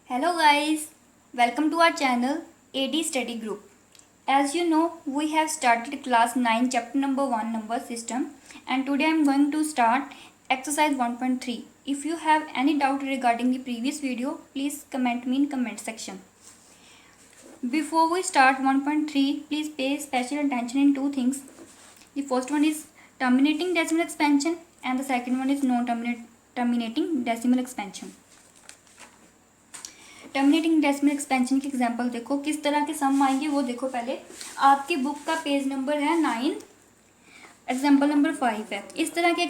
Hello guys, welcome to our channel AD Study Group. As you know, we have started class 9 chapter number 1 number system and today I am going to start exercise 1.3. If you have any doubt regarding the previous video, please comment me in comment section. Before we start 1.3, please pay special attention in two things. The first one is terminating decimal expansion and the second one is non-terminating decimal expansion. Terminating decimal expansion के example देखो, किस तरह के सम आएंगे वो देखो। पहले आपकी बुक का पेज नंबर है 9, एग्जांपल नंबर 5 है। इस तरह के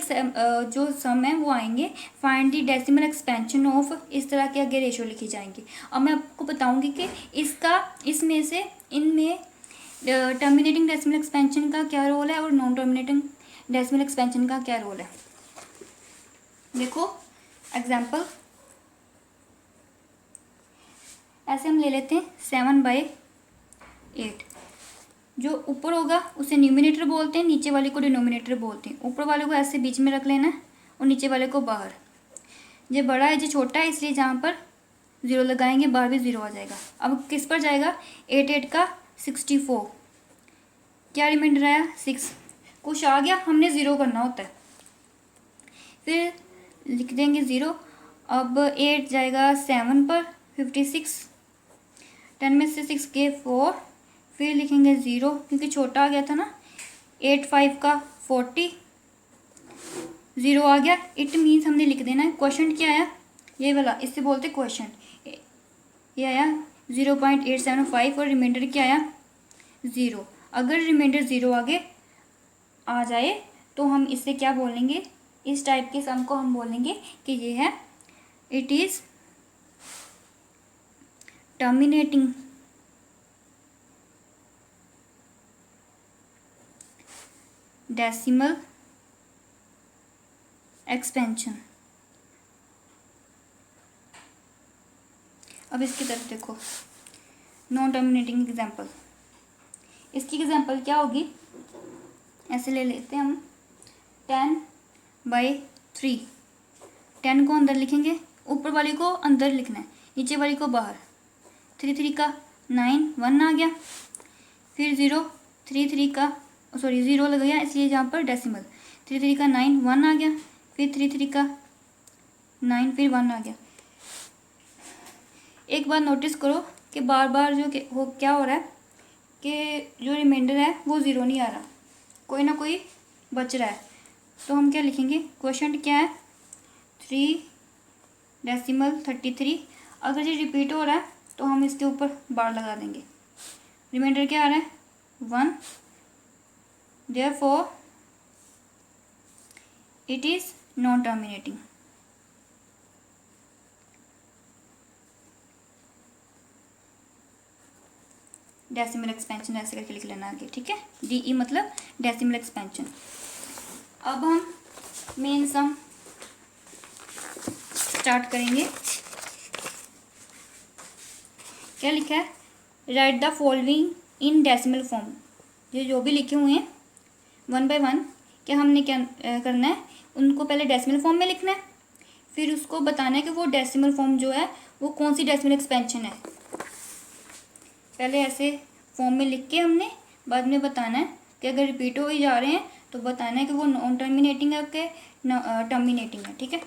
जो सम है वो आएंगे। Find the decimal expansion of, इस तरह के आगे रेशो लिखी जाएंगी। अब मैं आपको बताऊंगी कि इसमें से इनमें टर्मिनेटिंग डेसिमल एक्सपेंशन का क्या रोल है और नॉन टर्मिनेटिंग डेसिमल एक्सपेंशन का क्या रोल है। देखो एग्जाम्पल ऐसे हम ले लेते हैं 7/8। जो ऊपर होगा उसे न्यूमिनेटर बोलते हैं, नीचे वाले को डिनोमिनेटर बोलते हैं। ऊपर वाले को ऐसे बीच में रख लेना है और नीचे वाले को बाहर। ये बड़ा है, ये छोटा है, इसलिए जहाँ पर 0 लगाएंगे बाहर भी 0 आ जाएगा। अब किस पर जाएगा? 8 का 64। क्या रिमाइंडर आया? 6। कुछ आ गया, हमने 0 करना होता है। फिर लिख देंगे 0। अब 8 जाएगा 7 पर, 56। 10 में से 6 गए 4। फिर लिखेंगे 0 क्योंकि छोटा आ गया था ना। 8 5 का 40, 0 आ गया। इट मीन्स हमने लिख देना है। क्वेश्चन क्या आया? ये वाला, इससे बोलते क्वेश्चन। ये आया 0.875 और रिमाइंडर क्या आया? 0। अगर रिमाइंडर 0 आगे आ जाए तो हम इससे क्या बोलेंगे? इस टाइप के सम को हम बोलेंगे कि ये है it is terminating decimal expansion. अब इसकी तरफ देखो, नॉन टर्मिनेटिंग एग्जाम्पल। इसकी एग्जाम्पल क्या होगी? ऐसे ले लेते हैं हम 10/3। 10 को अंदर लिखेंगे, ऊपर वाली को अंदर लिखना है, नीचे वाली को बाहर। 3 का 9, 1 आ गया। फिर 0 लग गया, इसलिए जहाँ पर डेसिमल। 3 का 9, 1 आ गया। फिर 3 का 9, फिर 1 आ गया। एक बार नोटिस करो कि बार बार क्या हो रहा है कि जो रिमाइंडर है वो 0 नहीं आ रहा, कोई ना कोई बच रहा है। तो हम क्या लिखेंगे? क्वेश्चन क्या है? 3.33। अगर ये रिपीट हो रहा है तो हम इसके ऊपर बार लगा देंगे। रिमाइंडर क्या आ रहा है? 1। Therefore it is non terminating। Decimal expansion ऐसे करके लिख लेना आगे, ठीक है। DE मतलब डेसिमल एक्सपेंशन। अब हम मेन सम स्टार्ट करेंगे। क्या लिखा है? Right the following in decimal form. ये जो भी लिखे हुए हैं 1 by 1, क्या हमने क्या करना है? उनको पहले डेसिमल फॉर्म में लिखना है, फिर उसको बताना है कि वो डेसिमल फॉर्म जो है वो कौन सी डेसिमल एक्सपेंशन है। पहले ऐसे फॉर्म में लिख के हमने बाद में बताना है कि अगर रिपीट हो ही जा रहे हैं तो बताना है कि वो नॉन टर्मिनेटिंग है कि टर्मिनेटिंग है, ठीक है।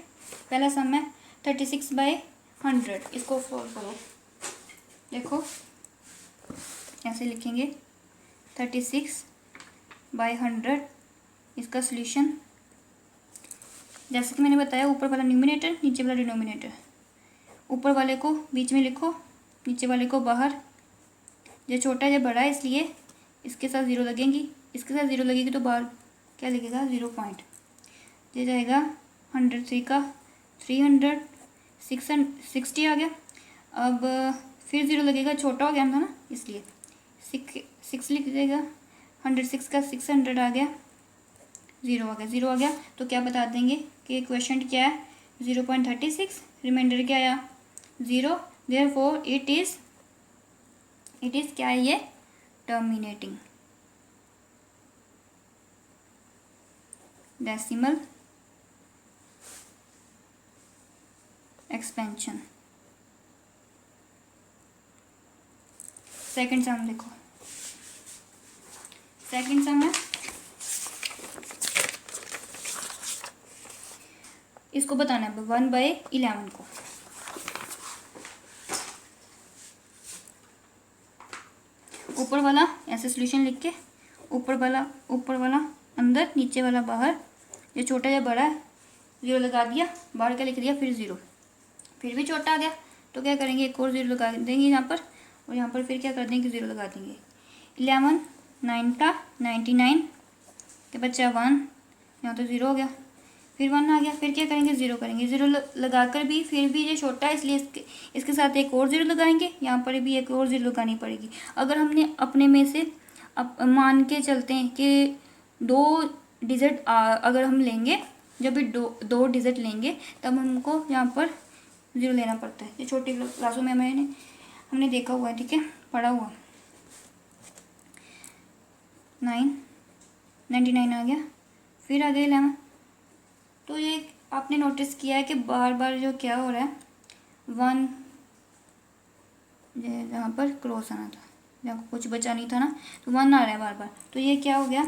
पहला सम है 36/100। इसको सॉल्व करो। देखो ऐसे लिखेंगे 36/100। इसका सोल्यूशन जैसे कि मैंने बताया, ऊपर वाला न्यूमिनेटर, नीचे वाला डिनोमिनेटर। ऊपर वाले को बीच में लिखो, नीचे वाले को बाहर। जो छोटा है जो बड़ा है, इसलिए इसके साथ 0 लगेंगी। इसके साथ 0 लगेगी तो बाहर क्या लगेगा? 0 पॉइंट। ये जाएगा 103 का 300, 660 आ गया। अब फिर 0 लगेगा, छोटा हो गया था ना, इसलिए 6 लिख देगा। 106 का 600 आ गया, 0 आ गया। 0 आ गया तो क्या बता देंगे कि क्वेश्चन क्या है? 0.36। रिमाइंडर क्या आया? 0। देयरफॉर इट इज़ क्या है? ये टर्मिनेटिंग डेसिमल एक्सपेंशन। सेकंड सम देखो, सेकंड सम है, इसको बताना है 1/11 को। ऊपर वाला ऐसे सोल्यूशन लिख के ऊपर वाला अंदर, नीचे वाला बाहर, जो छोटा या बड़ा है 0 लगा दिया, बाहर का लिख दिया, फिर 0, फिर भी छोटा आ गया तो क्या करेंगे, एक और 0 लगा देंगे यहाँ पर, और यहाँ पर फिर क्या कर देंगे, 0 लगा देंगे। 11 9 का 99 के बच्चा 1, यहाँ तो 0 हो गया, फिर 1 आ गया, फिर क्या करेंगे, 0 करेंगे। 0 लगाकर भी फिर भी ये छोटा है, इसलिए इसके साथ एक और 0 लगाएंगे, यहाँ पर भी एक और 0 लगानी पड़ेगी। अगर हमने अपने में से मान के चलते हैं कि 2 डिजिट अगर हम लेंगे, जब भी दो डिजिट लेंगे तब हमको यहाँ पर 0 लेना पड़ता है। ये छोटी क्लासों में हमने देखा हुआ है, ठीक है, पढ़ा हुआ। 99 आ गया, फिर आ गया 11। तो ये आपने नोटिस किया है कि बार बार जो क्या हो रहा है, 1 जहाँ पर क्रॉस आना था, जहाँ कुछ बचा नहीं था ना, तो 1 आ रहा है बार बार। तो ये क्या हो गया,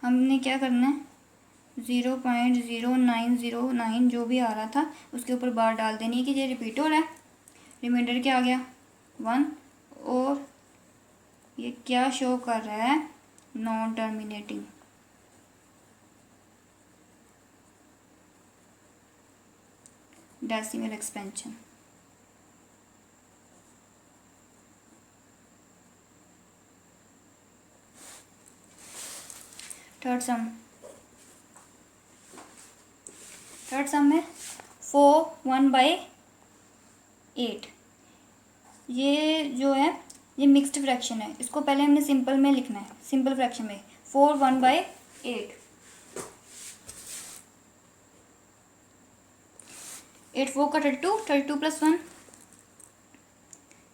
हमने क्या करना है, 0.0909 जो भी आ रहा था उसके ऊपर बार डाल देनी है कि ये रिपीट हो रहा है। रिमाइंडर क्या आ गया, 1, और ये क्या शो कर रहा है, non terminating. Decimal expansion. Third सम में 4 1/8। ये जो है ये मिक्स्ड फ्रैक्शन है, इसको पहले हमने सिंपल में लिखना है, सिंपल फ्रैक्शन में 4 1/8। 8 4 का 32, 32 + 1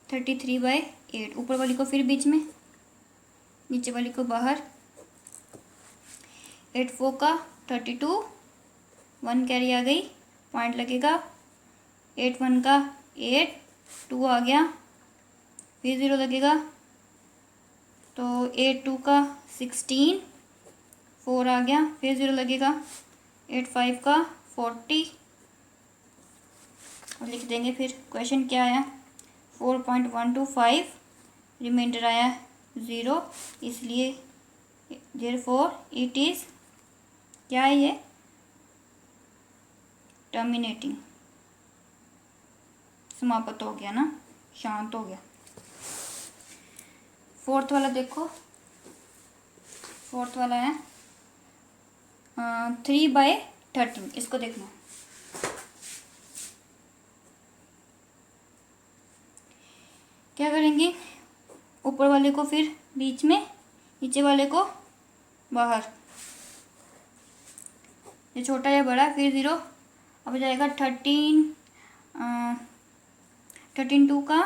33/8। ऊपर वाली को फिर बीच में, नीचे वाली को बाहर। 8 4 का 32, 1 कैरी आ गई, पॉइंट लगेगा। 8 1 का 8, 2 आ गया, फिर 0 लगेगा, तो 8 2 का 16, 4 आ गया, फिर 0 लगेगा। 8 5 का 40, और लिख देंगे। फिर क्वेश्चन क्या आया, 4.125, रिमाइंडर आया 0, इसलिए देयरफॉर इट इज़ क्या है, ये टर्मिनेटिंग, समाप्त हो गया ना, शांत हो गया। फोर्थ वाला देखो, फोर्थ वाला है 3/13। इसको देखना, क्या करेंगे, ऊपर वाले को फिर बीच में, नीचे वाले को बाहर, ये छोटा या बड़ा, फिर 0। अब जाएगा 13 2 का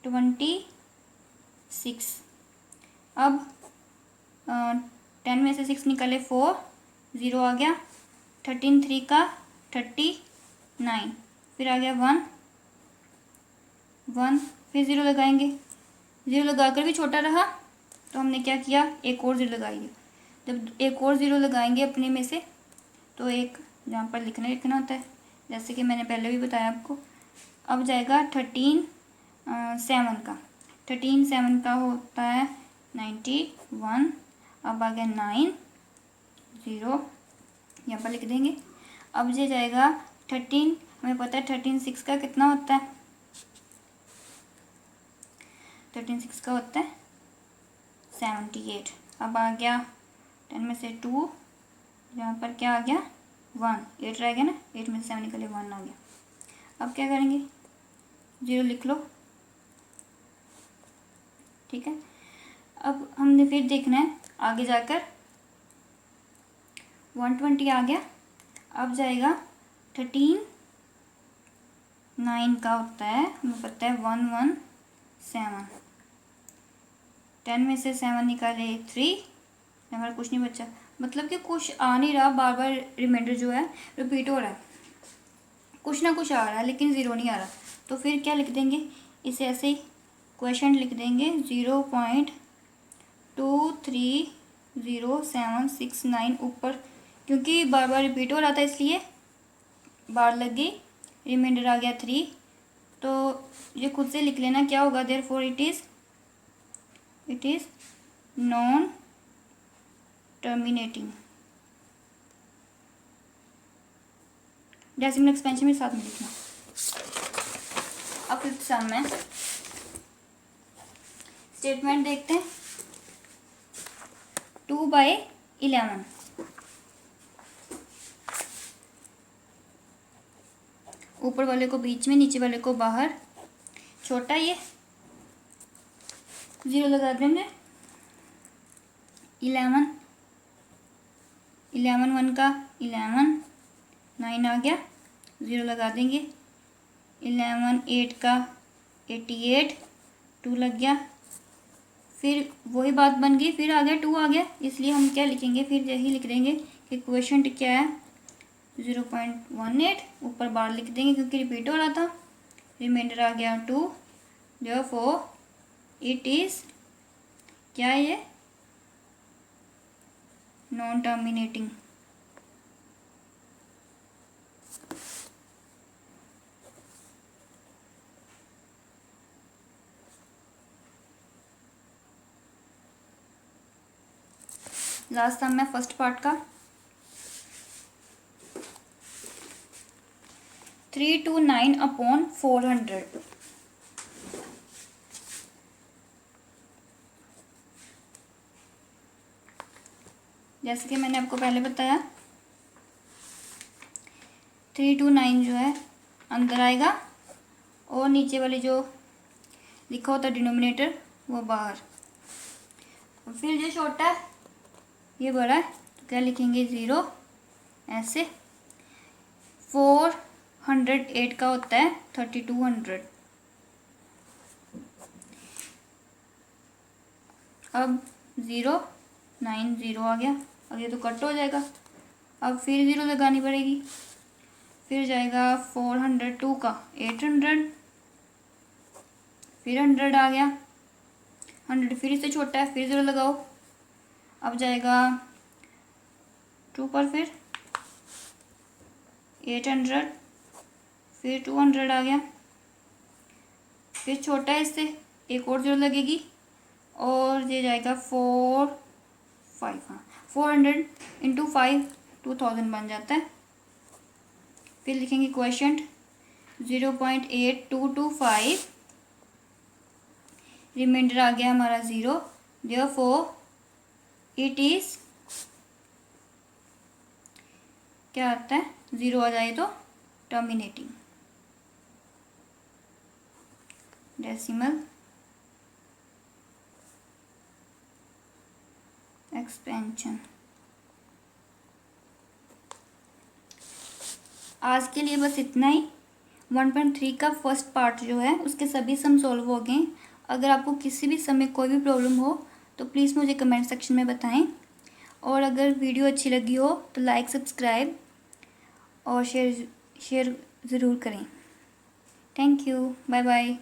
26। अब 10 में से 6 निकाले 4, 0 आ गया। 13 3 का 39, फिर आ गया 1, फिर 0 लगाएंगे। 0 लगाकर भी छोटा रहा, तो हमने क्या किया, एक और 0 लगाइए। जब एक और 0 लगाएंगे अपने में से, तो एक जहाँ पर लिखना होता है, जैसे कि मैंने पहले भी बताया आपको। अब जाएगा 13 7 का, 13 7 का होता है 91। अब आ गया 9 0, यहाँ पर लिख देंगे। अब ये जाएगा 13, हमें पता है 13 6 का कितना होता है, 13 6 का होता है 78। अब आ गया 10 में से 2, यहाँ पर क्या आ गया 1, 8 रह गया ना, 8 में से 7 निकले 1 आ गया। अब क्या करेंगे, 0 लिख लो, ठीक है। अब हमने फिर देखना है आगे जाकर 120 आ गया। अब जाएगा 13 9 का होता है, हमें पता है 117। 10 में से 7 निकाले 3, हमारा कुछ नहीं बचा, मतलब कि कुछ आ नहीं रहा, बार बार रिमाइंडर जो है रिपीट हो रहा है, कुछ ना कुछ आ रहा है लेकिन 0 नहीं आ रहा। तो फिर क्या लिख देंगे, इसे ऐसे ही क्वेश्चन लिख देंगे 0.230769 ऊपर, क्योंकि बार बार रिपीट हो रहा था इसलिए बार लग गई, रिमाइंडर आ गया 3। तो ये खुद से लिख लेना क्या होगा, therefore it is non terminating. Decimal expansion में साथ में लिखना। अब फिफ्थ सम में स्टेटमेंट देखते हैं। 2/11 ऊपर वाले को बीच में, नीचे वाले को बाहर, छोटा ये 0 लगा देंगे। 11 1 का 11, 9 आ गया, 0 लगा देंगे। 11 8 का 88, 2 लग गया। फिर वही बात बन गई, फिर आ गया 2 आ गया, इसलिए हम क्या लिखेंगे, फिर यही लिख देंगे कि क्वेश्चन क्या है 0.18, ऊपर बार लिख देंगे क्योंकि रिपीट हो रहा था। रिमाइंडर आ गया 2, देयरफॉर इट इज़ क्या है ये, नॉन टर्मिनेटिंग। लास्ट सम है फर्स्ट पार्ट का। 329/400। जैसे कि मैंने आपको पहले बताया 329 जो है अंदर आएगा और नीचे वाली जो लिखा होता है डिनोमिनेटर वो बाहर। और फिर जो छोटा है ये बड़ा है तो क्या लिखेंगे 0 ऐसे। 408 का होता है 3200। अब 0 9 0 आ गया, अब ये तो कट हो जाएगा, अब फिर 0 लगानी पड़ेगी, फिर जाएगा 402 का 800, फिर 100 आ गया, 100 फिर इससे छोटा है, फिर 0 लगाओ, अब जाएगा 2 पर, फिर 800, फिर 200 आ गया, फिर छोटा है इससे, एक और 0 लगेगी और ये जाएगा 4 5, हाँ 400 इंटू 5 2000 बन जाता है। फिर लिखेंगे क्वेश्चन 0.8225, रिमाइंडर आ गया हमारा 0, देयरफॉर इट इज़ क्या आता है, 0 आ जाए तो टर्मिनेटिंग। Decimal expansion. आज के लिए बस इतना ही। 1.3 का फर्स्ट पार्ट जो है उसके सभी सम सॉल्व हो गए। अगर आपको किसी भी समय कोई भी प्रॉब्लम हो तो प्लीज़ मुझे कमेंट सेक्शन में बताएं, और अगर वीडियो अच्छी लगी हो तो लाइक सब्सक्राइब और शेयर ज़रूर करें। Thank you, bye bye.